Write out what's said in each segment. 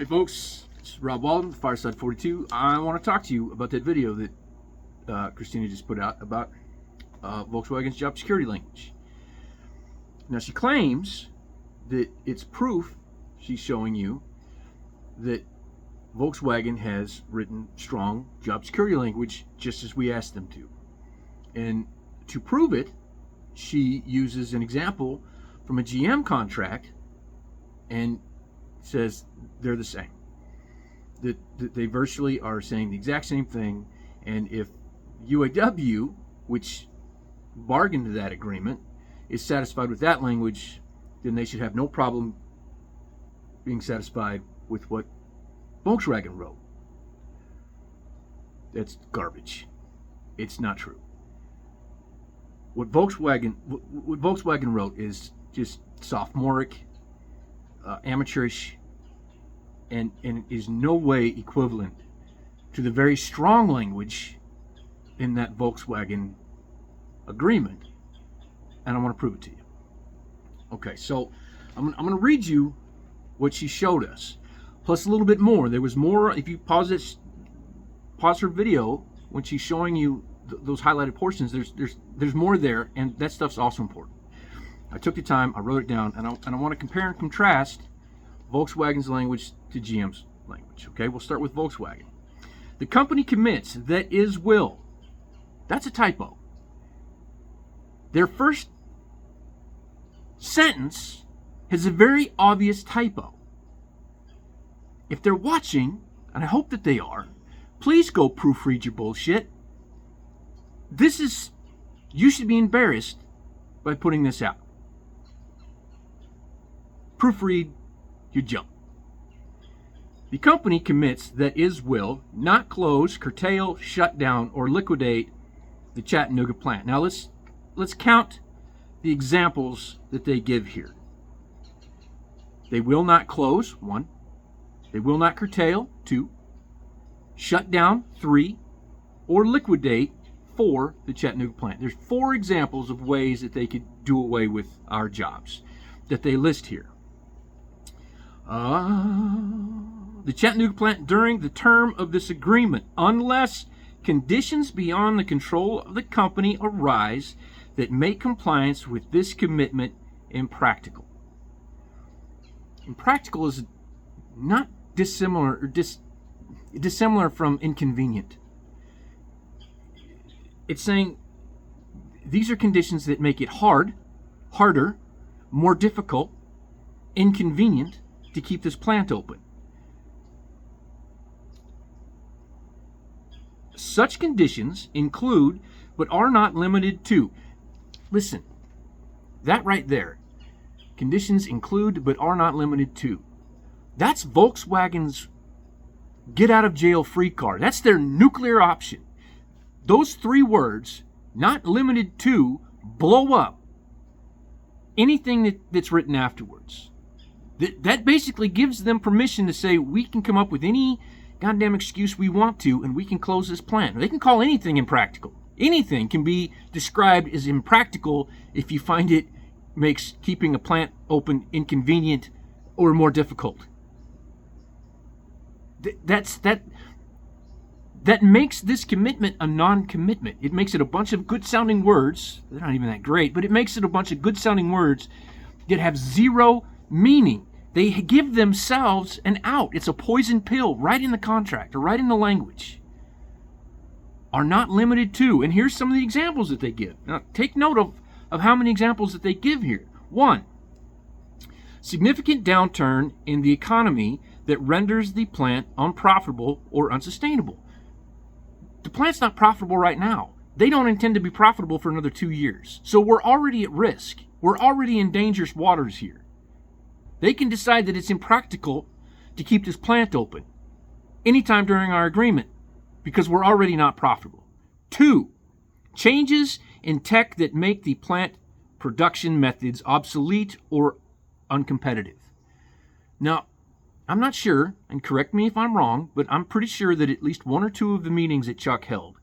Hey folks, it's Rob Walden, Fireside 42. I want to talk to you about that video that Christina just put out about Volkswagen's job security language. Now she claims that it's proof she's showing you that Volkswagen has written strong job security language just as we asked them to. And to prove it, she uses an example from a GM contract and says they're the same. That they virtually are saying the exact same thing, and if UAW, which bargained to that agreement, is satisfied with that language, then they should have no problem being satisfied with what Volkswagen wrote. That's garbage. It's not true. What Volkswagen wrote is just sophomoric, amateurish, and is no way equivalent to the very strong language in that Volkswagen agreement, and I want to prove it to you. Okay, so I'm going to read you what she showed us, plus a little bit more. There was more. If you pause her video when she's showing you those highlighted portions, there's more there, and that stuff's also important. I took the time, I wrote it down, and I want to compare and contrast Volkswagen's language to GM's language. Okay, we'll start with Volkswagen. The company commits that is will. That's a typo. Their first sentence has a very obvious typo. If they're watching, and I hope that they are, please go proofread your bullshit. You should be embarrassed by putting this out. Proofread your junk. The company commits that is will not close, curtail, shut down, or liquidate the Chattanooga plant. Now let's count the examples that they give here. They will not close, 1. They will not curtail, 2. Shut down, 3. Or liquidate, 4, the Chattanooga plant. There's 4 examples of ways that they could do away with our jobs that they list here. The Chattanooga plant during the term of this agreement, unless conditions beyond the control of the company arise that make compliance with this commitment impractical. Impractical is not dissimilar from inconvenient. It's saying these are conditions that make it harder, more difficult, inconvenient to keep this plant open. Such conditions include, but are not limited to. Listen, that right there. Conditions include, but are not limited to. That's Volkswagen's get out of jail free card. That's their nuclear option. Those 3 words, not limited to, blow up anything that's written afterwards. That basically gives them permission to say we can come up with any goddamn excuse we want to and we can close this plant. They can call anything impractical. Anything can be described as impractical if you find it makes keeping a plant open inconvenient or more difficult. That makes this commitment a non-commitment. It makes it a bunch of good-sounding words. They're not even that great, but it makes it a bunch of good-sounding words that have zero meaning. They give themselves an out. It's a poison pill right in the contract or right in the language. Are not limited to. And here's some of the examples that they give. Now, take note of how many examples that they give here. 1, significant downturn in the economy that renders the plant unprofitable or unsustainable. The plant's not profitable right now. They don't intend to be profitable for another 2 years. So we're already at risk. We're already in dangerous waters here. They can decide that it's impractical to keep this plant open anytime during our agreement because we're already not profitable. 2, changes in tech that make the plant production methods obsolete or uncompetitive. Now, I'm not sure, and correct me if I'm wrong, but I'm pretty sure that at least 1 or 2 of the meetings that Chuck held,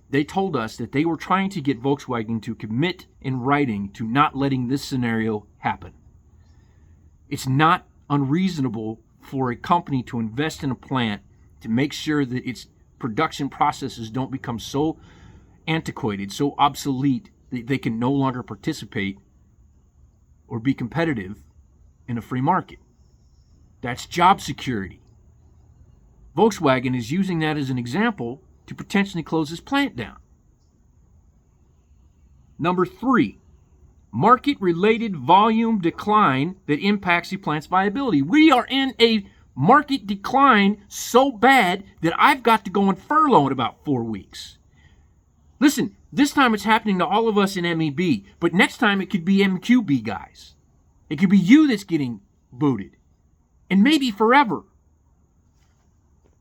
they told us that they were trying to get Volkswagen to commit in writing to not letting this scenario happen. It's not unreasonable for a company to invest in a plant to make sure that its production processes don't become so antiquated, so obsolete, that they can no longer participate or be competitive in a free market. That's job security. Volkswagen is using that as an example to potentially close this plant down. Number 3, market-related volume decline that impacts the plant's viability. We are in a market decline so bad that I've got to go on furlough in about 4 weeks. Listen, this time it's happening to all of us in MEB, but next time it could be MQB guys. It could be you that's getting booted, and maybe forever.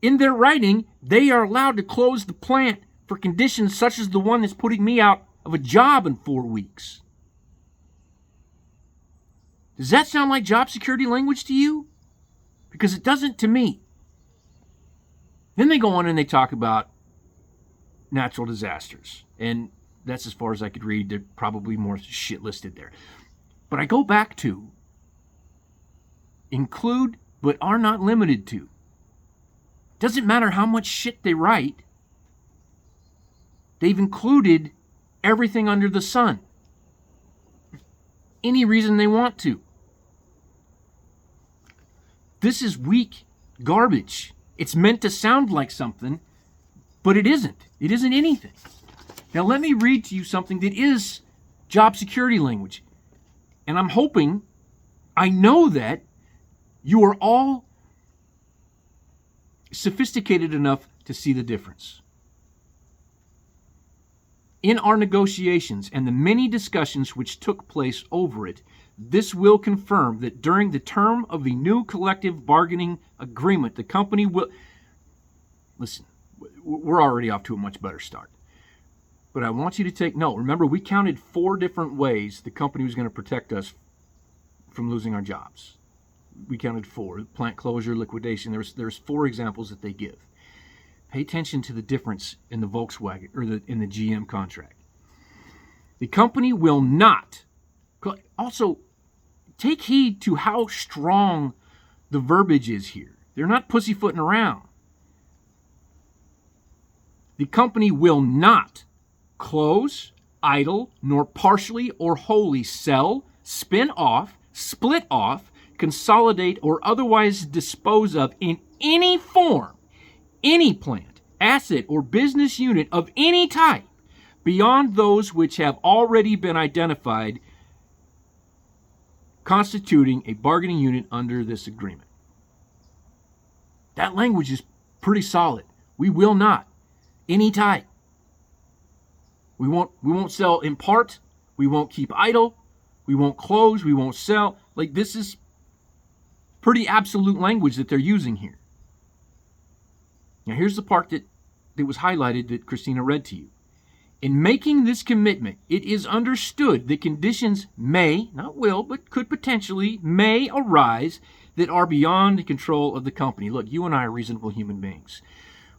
In their writing, they are allowed to close the plant for conditions such as the one that's putting me out of a job in 4 weeks. Does that sound like job security language to you? Because it doesn't to me. Then they go on and they talk about natural disasters. And that's as far as I could read. There's probably more shit listed there. But I go back to include but are not limited to. Doesn't matter how much shit they write. They've included everything under the sun. Any reason they want to. This is weak garbage. It's meant to sound like something, but it isn't. It isn't anything. Now let me read to you something that is job security language. And I'm hoping, I know that you are all sophisticated enough to see the difference. In our negotiations and the many discussions which took place over it, this will confirm that during the term of the new collective bargaining agreement, the company will... Listen, we're already off to a much better start. But I want you to take note. Remember, we counted 4 different ways the company was going to protect us from losing our jobs. We counted 4. Plant closure, liquidation. There's 4 examples that they give. Pay attention to the difference in the Volkswagen or in the GM contract. The company will not. Also, take heed to how strong the verbiage is here. They're not pussyfooting around. The company will not close, idle, nor partially or wholly sell, spin off, split off, consolidate, or otherwise dispose of in any form any plant, asset, or business unit of any type beyond those which have already been identified constituting a bargaining unit under this agreement. That language is pretty solid. We will not. Any type. We won't sell in part. We won't keep idle. We won't close. We won't sell. Like, this is pretty absolute language that they're using here. Now, here's the part that was highlighted that Christina read to you. In making this commitment, it is understood that conditions may, not will, but could potentially, may arise that are beyond the control of the company. Look, you and I are reasonable human beings.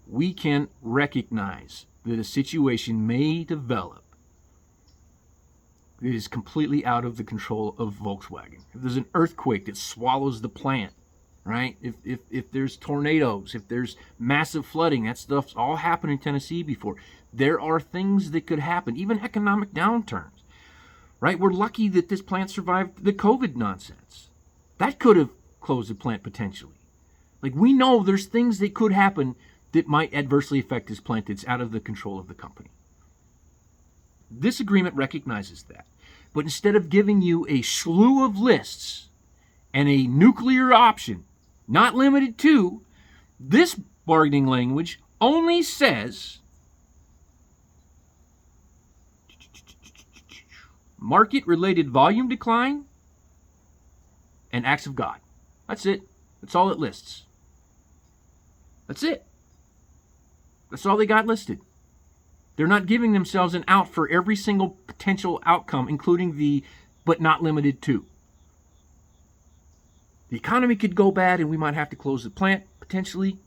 We can recognize that a situation may develop that is completely out of the control of Volkswagen. If there's an earthquake that swallows the plant, right? If there's tornadoes, if there's massive flooding, that stuff's all happened in Tennessee before. There are things that could happen, even economic downturns, right? We're lucky that this plant survived the COVID nonsense. That could have closed the plant potentially. Like, we know there's things that could happen that might adversely affect this plant that's out of the control of the company. This agreement recognizes that. But instead of giving you a slew of lists and a nuclear option, not limited to, this bargaining language only says market-related volume decline and acts of God. That's it. That's all it lists. That's it. That's all they got listed. They're not giving themselves an out for every single potential outcome, including the but not limited to. The economy could go bad and we might have to close the plant, potentially.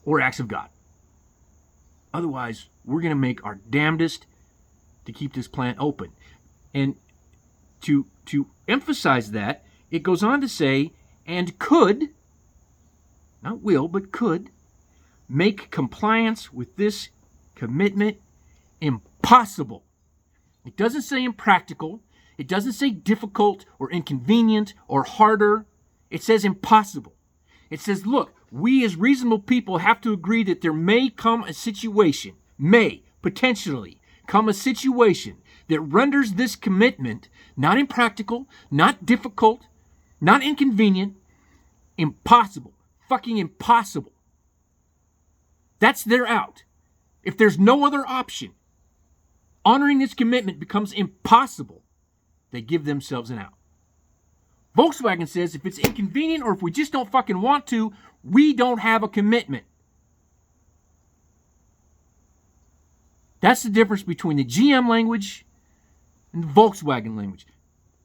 Or acts of God. Otherwise, we're going to make our damnedest to keep this plant open. And to emphasize that, it goes on to say, and could, not will, but could, make compliance with this commitment impossible. It doesn't say impractical. It doesn't say difficult or inconvenient or harder. It says impossible. It says, look, we as reasonable people have to agree that there may come a situation, may potentially come a situation that renders this commitment not impractical, not difficult, not inconvenient, impossible. Fucking impossible. That's their out. If there's no other option, honoring this commitment becomes impossible, they give themselves an out. Volkswagen says if it's inconvenient or if we just don't fucking want to, we don't have a commitment. That's the difference between the GM language and the Volkswagen language.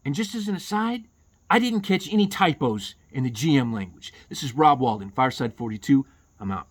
And just as an aside, I didn't catch any typos in the GM language. This is Rob Walden, Fireside 42. I'm out.